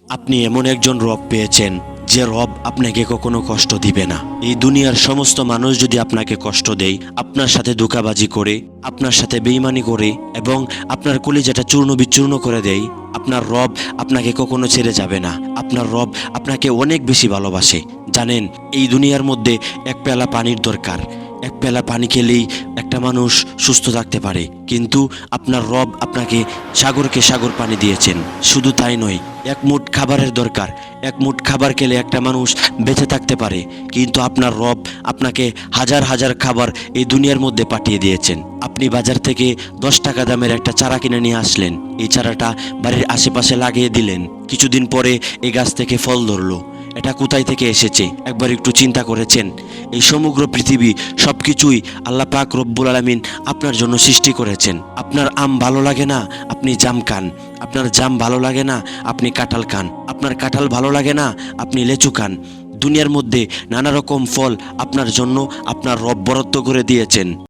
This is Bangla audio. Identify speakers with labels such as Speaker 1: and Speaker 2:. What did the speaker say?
Speaker 1: আপনি এমন একজন রব পেয়েছেন যে রব আপনাকে কখনো কষ্ট দিবে না। এই দুনিয়ার সমস্ত মানুষ যদি আপনাকে কষ্ট দেয়, আপনার সাথে ধোঁকাবাজি করে, আপনার সাথে বেইমানি করে এবং আপনার কলিজাটা চূর্ণ বিচূর্ণ করে দেয়, আপনার রব আপনাকে কখনো ছেড়ে যাবে না। আপনার রব আপনাকে অনেক বেশি ভালোবাসে। জানেন, এই দুনিয়ার মধ্যে এক পেলা পানির দরকার। এক পেলা পানি খেলেই একটা মানুষ সুস্থ থাকতে পারে, কিন্তু আপনার রব আপনাকে সাগরকে সাগর পানি দিয়েছেন। শুধু তাই নয়, এক মুঠ খাবারের দরকার। এক মুঠ খাবার খেলে একটা মানুষ বেঁচে থাকতে পারে, কিন্তু আপনার রব আপনাকে হাজার হাজার খাবার এই দুনিয়ার মধ্যে পাঠিয়ে দিয়েছেন। আপনি বাজার থেকে 10 টাকা দামের একটা চারা কিনে নিয়ে আসলেন। এই চারাটা বাড়ির আশেপাশে লাগিয়ে দিলেন। কিছুদিন পরে এই গাছ থেকে ফল ধরলো। এটা কোথায় থেকে এসেছে একবার একটু চিন্তা করেছেন? এই সমগ্র পৃথিবী সব কিছুই আল্লাহ পাক রব্বুল আলামিন আপনার জন্য সৃষ্টি করেছেন। আপনার আম ভালো লাগে না, আপনি জাম খান। আপনার জাম ভালো লাগে না, আপনি কাঁঠাল খান। আপনার কাঁঠাল ভালো লাগে না, আপনি লেচু খান। দুনিয়ার মধ্যে নানা রকম ফল আপনার জন্য আপনার রব বরাদ্দ করে দিয়েছেন।